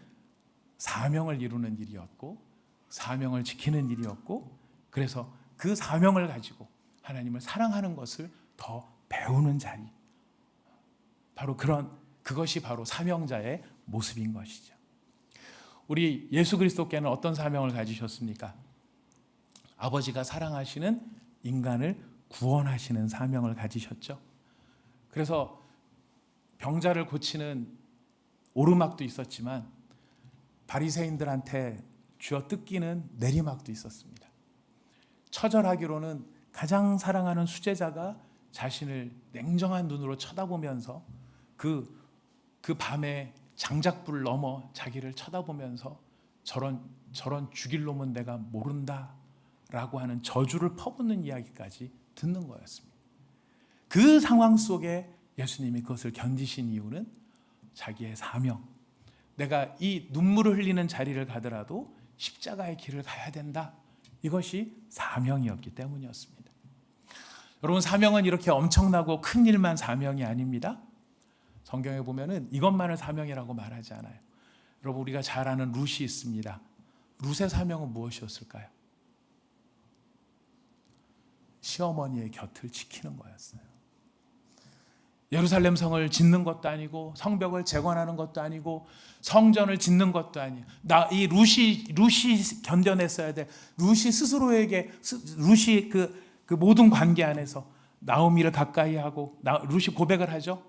사명을 이루는 일이었고 사명을 지키는 일이었고 그래서 그 사명을 가지고 하나님을 사랑하는 것을 더 배우는 자리, 바로 그것이 바로 사명자의 모습인 것이죠. 우리 예수 그리스도께는 어떤 사명을 가지셨습니까? 아버지가 사랑하시는 인간을 구원하시는 사명을 가지셨죠. 그래서 병자를 고치는 오르막도 있었지만 바리새인들한테 쥐어 뜯기는 내리막도 있었습니다. 처절하기로는 가장 사랑하는 수제자가 자신을 냉정한 눈으로 쳐다보면서 그 밤에 장작불 넘어 자기를 쳐다보면서 저런 죽일 놈은 내가 모른다 라고 하는 저주를 퍼붓는 이야기까지 듣는 거였습니다. 그 상황 속에 예수님이 그것을 견디신 이유는 자기의 사명, 내가 이 눈물을 흘리는 자리를 가더라도 십자가의 길을 가야 된다, 이것이 사명이었기 때문이었습니다. 여러분, 사명은 이렇게 엄청나고 큰 일만 사명이 아닙니다. 성경에 보면은 이것만을 사명이라고 말하지 않아요. 여러분, 우리가 잘 아는 룻이 있습니다. 룻의 사명은 무엇이었을까요? 시어머니의 곁을 지키는 거였어요. 예루살렘 성을 짓는 것도 아니고 성벽을 재건하는 것도 아니고 성전을 짓는 것도 아니에요. 이 룻이 견뎌냈어야 돼. 룻이 스스로에게 룻이 그 모든 관계 안에서 나오미를 가까이 하고 룻이 고백을 하죠.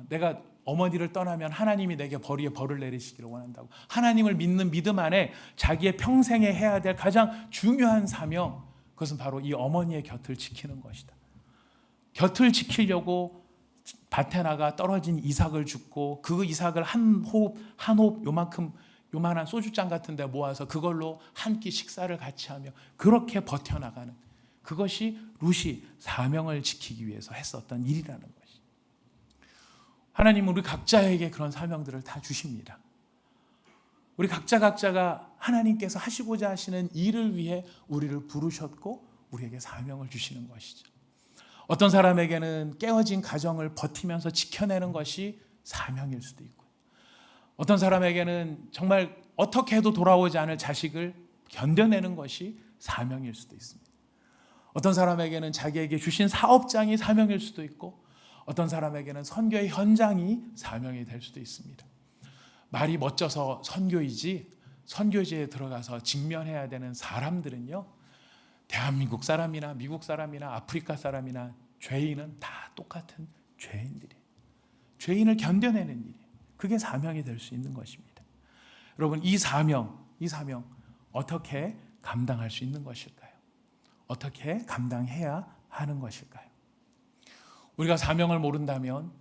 내가 어머니를 떠나면 하나님이 내게 벌을 내리시기를 원한다고. 하나님을 믿는 믿음 안에 자기의 평생에 해야 될 가장 중요한 사명, 그것은 바로 이 어머니의 곁을 지키는 것이다. 곁을 지키려고 밭에 나가 떨어진 이삭을 줍고 그 이삭을 한 호흡 요만한 소주잔 같은 데 모아서 그걸로 한 끼 식사를 같이 하며 그렇게 버텨나가는, 그것이 룻이 사명을 지키기 위해서 했었던 일이라는 것이. 하나님은 우리 각자에게 그런 사명들을 다 주십니다. 우리 각자가 하나님께서 하시고자 하시는 일을 위해 우리를 부르셨고 우리에게 사명을 주시는 것이죠. 어떤 사람에게는 깨어진 가정을 버티면서 지켜내는 것이 사명일 수도 있고, 어떤 사람에게는 정말 어떻게 해도 돌아오지 않을 자식을 견뎌내는 것이 사명일 수도 있습니다. 어떤 사람에게는 자기에게 주신 사업장이 사명일 수도 있고, 어떤 사람에게는 선교의 현장이 사명이 될 수도 있습니다. 말이 멋져서 선교이지 선교지에 들어가서 직면해야 되는 사람들은요, 대한민국 사람이나 미국 사람이나 아프리카 사람이나 죄인은 다 똑같은 죄인들이에요. 죄인을 견뎌내는 일이에요. 그게 사명이 될 수 있는 것입니다. 여러분, 이 사명 어떻게 감당할 수 있는 것일까요? 어떻게 감당해야 하는 것일까요? 우리가 사명을 모른다면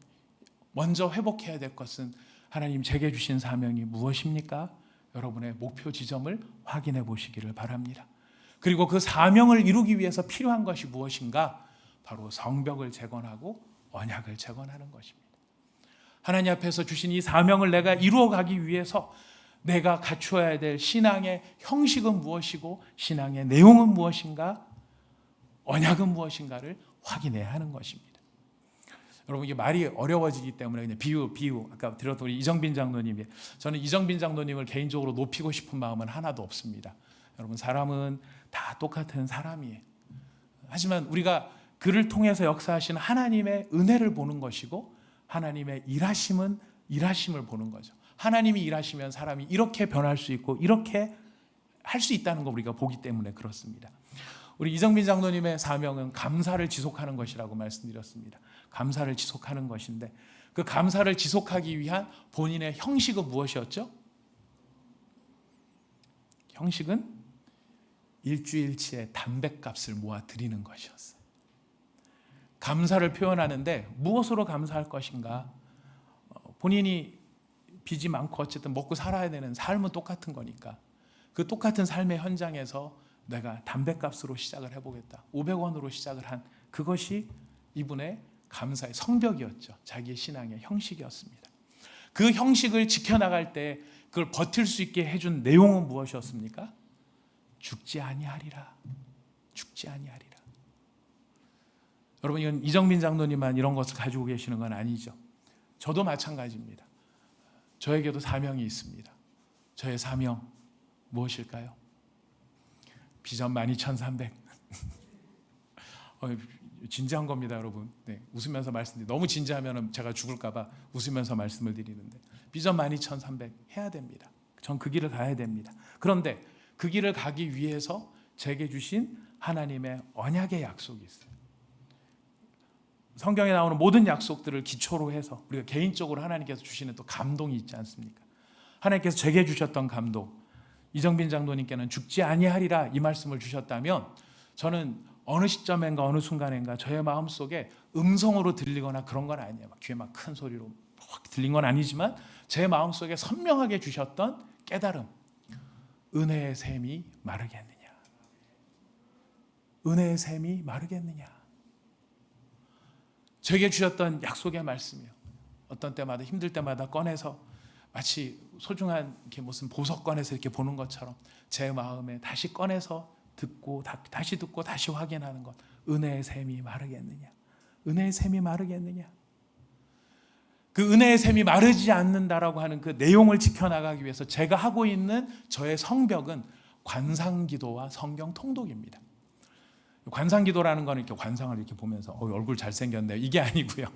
먼저 회복해야 될 것은 하나님 제게 주신 사명이 무엇입니까? 여러분의 목표 지점을 확인해 보시기를 바랍니다. 그리고 그 사명을 이루기 위해서 필요한 것이 무엇인가? 바로 성벽을 재건하고 언약을 재건하는 것입니다. 하나님 앞에서 주신 이 사명을 내가 이루어가기 위해서 내가 갖추어야 될 신앙의 형식은 무엇이고 신앙의 내용은 무엇인가? 언약은 무엇인가를 확인해야 하는 것입니다. 여러분, 이게 말이 어려워지기 때문에 그냥 비유 아까 들었던 우리 이정빈 장로님이, 저는 이정빈 장로님을 개인적으로 높이고 싶은 마음은 하나도 없습니다. 여러분, 사람은 다 똑같은 사람이에요. 하지만 우리가 그를 통해서 역사하시는 하나님의 은혜를 보는 것이고 하나님의 일하심을 보는 거죠. 하나님이 일하시면 사람이 이렇게 변할 수 있고 이렇게 할 수 있다는 걸 우리가 보기 때문에 그렇습니다. 우리 이정빈 장로님의 사명은 감사를 지속하는 것이라고 말씀드렸습니다. 감사를 지속하는 것인데 그 감사를 지속하기 위한 본인의 형식은 무엇이었죠? 형식은 일주일치의 담뱃값을 모아 드리는 것이었어요. 감사를 표현하는데 무엇으로 감사할 것인가? 본인이 빚이 많고 어쨌든 먹고 살아야 되는 삶은 똑같은 거니까 그 똑같은 삶의 현장에서 내가 담뱃값으로 시작을 해보겠다. 500원으로 시작을 한 그것이 이분의 감사의 성벽이었죠. 자기의 신앙의 형식이었습니다. 그 형식을 지켜나갈 때 그걸 버틸 수 있게 해준 내용은 무엇이었습니까? 죽지 아니하리라. 죽지 아니하리라. 여러분, 이건 이정빈 장로님만 이런 것을 가지고 계시는 건 아니죠. 저도 마찬가지입니다. 저에게도 사명이 있습니다. 저의 사명 무엇일까요? 비전 12,300. 진지한 겁니다, 여러분. 네, 웃으면서 말씀드립니다. 너무 진지하면 제가 죽을까 봐 웃으면서 말씀을 드리는데 비전 12,300 해야 됩니다. 전 그 길을 가야 됩니다. 그런데 그 길을 가기 위해서 제게 주신 하나님의 언약의 약속이 있어요. 성경에 나오는 모든 약속들을 기초로 해서 우리가 개인적으로 하나님께서 주시는 또 감동이 있지 않습니까? 하나님께서 제게 주셨던 감동, 이정빈 장로님께는 죽지 아니하리라 이 말씀을 주셨다면 저는 어느 시점인가 어느 순간인가 저의 마음속에 음성으로 들리거나 그런 건 아니에요. 막 귀에 막 큰 소리로 확 들린 건 아니지만 제 마음속에 선명하게 주셨던 깨달음, 은혜의 샘이 마르겠느냐, 은혜의 샘이 마르겠느냐. 저에게 주셨던 약속의 말씀이요. 어떤 때마다 힘들 때마다 꺼내서 마치 소중한 이렇게 무슨 보석 꺼내서 이렇게 보는 것처럼 제 마음에 다시 꺼내서 듣고 다시 듣고 다시 확인하는 것. 은혜의 샘이 마르겠느냐? 은혜의 샘이 마르겠느냐? 그 은혜의 샘이 마르지 않는다라고 하는 그 내용을 지켜나가기 위해서 제가 하고 있는 저의 성벽은 관상기도와 성경 통독입니다. 관상기도라는 거는 이렇게 관상을 이렇게 보면서 얼굴 잘생겼네 이게 아니고요.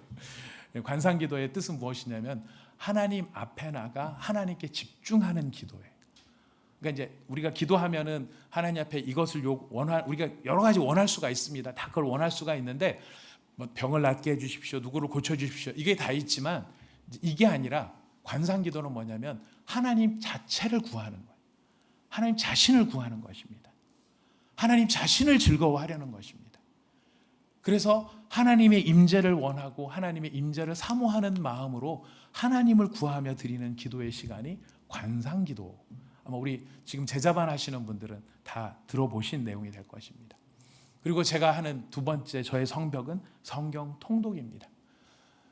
관상기도의 뜻은 무엇이냐면 하나님 앞에 나가 하나님께 집중하는 기도예요. 그러니까 이제 우리가 기도하면은 하나님 앞에 이것을 우리가 여러 가지 원할 수가 있습니다. 다 그걸 원할 수가 있는데 뭐 병을 낫게 해주십시오, 누구를 고쳐주십시오, 이게 다 있지만 이게 아니라 관상기도는 뭐냐면 하나님 자체를 구하는 거예요. 하나님 자신을 구하는 것입니다. 하나님 자신을 즐거워하려는 것입니다. 그래서 하나님의 임재를 원하고 하나님의 임재를 사모하는 마음으로 하나님을 구하며 드리는 기도의 시간이 관상기도. 아마 우리 지금 제자반 하시는 분들은 다 들어보신 내용이 될 것입니다. 그리고 제가 하는 두 번째 저의 성벽은 성경 통독입니다.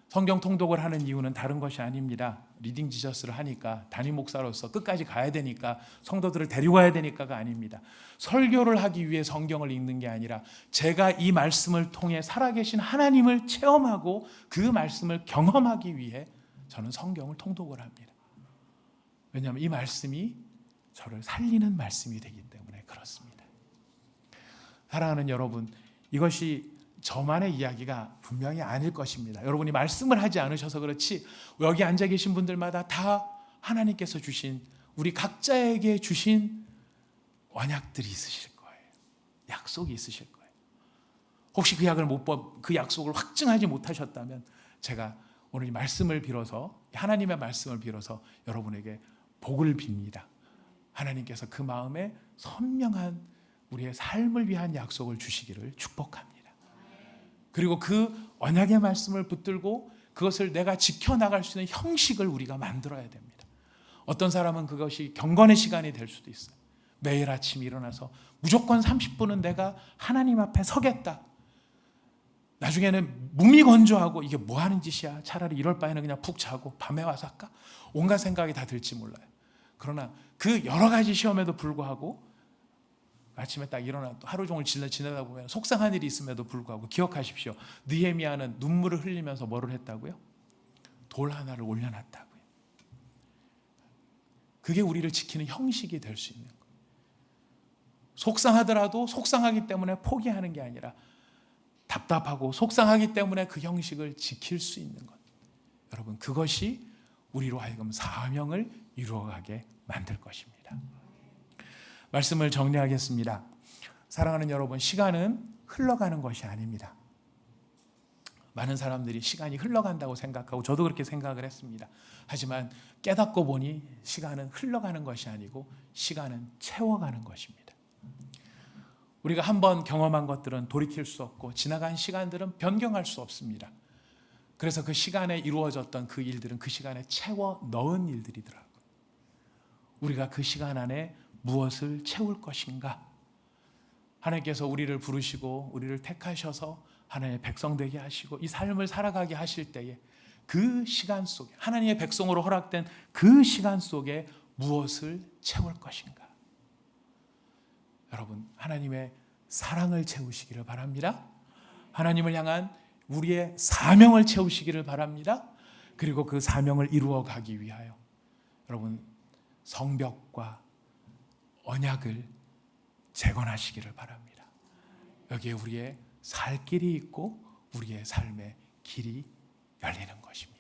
성경 통독을 하는 이유는 다른 것이 아닙니다. 리딩 지저스를 하니까 담임 목사로서 끝까지 가야 되니까 성도들을 데리고 가야 되니까가 아닙니다. 설교를 하기 위해 성경을 읽는 게 아니라 제가 이 말씀을 통해 살아계신 하나님을 체험하고 그 말씀을 경험하기 위해 저는 성경을 통독을 합니다. 왜냐하면 이 말씀이 저를 살리는 말씀이 되기 때문에 그렇습니다. 사랑하는 여러분, 이것이 저만의 이야기가 분명히 아닐 것입니다. 여러분이 말씀을 하지 않으셔서 그렇지 여기 앉아 계신 분들마다 다 하나님께서 주신, 우리 각자에게 주신 언약들이 있으실 거예요. 약속이 있으실 거예요. 혹시 그 약속을 확증하지 못하셨다면 제가 오늘 이 말씀을 빌어서, 하나님의 말씀을 빌어서 여러분에게 복을 빕니다. 하나님께서 그 마음에 선명한 우리의 삶을 위한 약속을 주시기를 축복합니다. 그리고 그 언약의 말씀을 붙들고 그것을 내가 지켜나갈 수 있는 형식을 우리가 만들어야 됩니다. 어떤 사람은 그것이 경건의 시간이 될 수도 있어요. 매일 아침 일어나서 무조건 30분은 내가 하나님 앞에 서겠다. 나중에는 몸이 건조하고 이게 뭐 하는 짓이야, 차라리 이럴 바에는 그냥 푹 자고 밤에 와서 할까? 온갖 생각이 다 들지 몰라요. 그러나 그 여러 가지 시험에도 불구하고 아침에 딱 일어나 또 하루 종일 지내다 보면 속상한 일이 있음에도 불구하고 기억하십시오. 느헤미야는 눈물을 흘리면서 뭐를 했다고요? 돌 하나를 올려놨다고요. 그게 우리를 지키는 형식이 될 수 있는 거예요. 속상하더라도 속상하기 때문에 포기하는 게 아니라 답답하고 속상하기 때문에 그 형식을 지킬 수 있는 것. 여러분, 그것이 우리로 하여금 사명을 이루어가게 만들 것입니다. 말씀을 정리하겠습니다. 사랑하는 여러분, 시간은 흘러가는 것이 아닙니다. 많은 사람들이 시간이 흘러간다고 생각하고 저도 그렇게 생각을 했습니다. 하지만 깨닫고 보니 시간은 흘러가는 것이 아니고 시간은 채워가는 것입니다. 우리가 한번 경험한 것들은 돌이킬 수 없고 지나간 시간들은 변경할 수 없습니다. 그래서 그 시간에 이루어졌던 그 일들은 그 시간에 채워 넣은 일들이더라고요. 우리가 그 시간 안에 무엇을 채울 것인가? 하나님께서 우리를 부르시고 우리를 택하셔서 하나님의 백성 되게 하시고 이 삶을 살아가게 하실 때에 그 시간 속에, 하나님의 백성으로 허락된 그 시간 속에 무엇을 채울 것인가? 여러분, 하나님의 사랑을 채우시기를 바랍니다. 하나님을 향한 우리의 사명을 채우시기를 바랍니다. 그리고 그 사명을 이루어 가기 위하여 여러분 성벽과 언약을 재건하시기를 바랍니다. 여기에 우리의 살 길이 있고 우리의 삶의 길이 열리는 것입니다.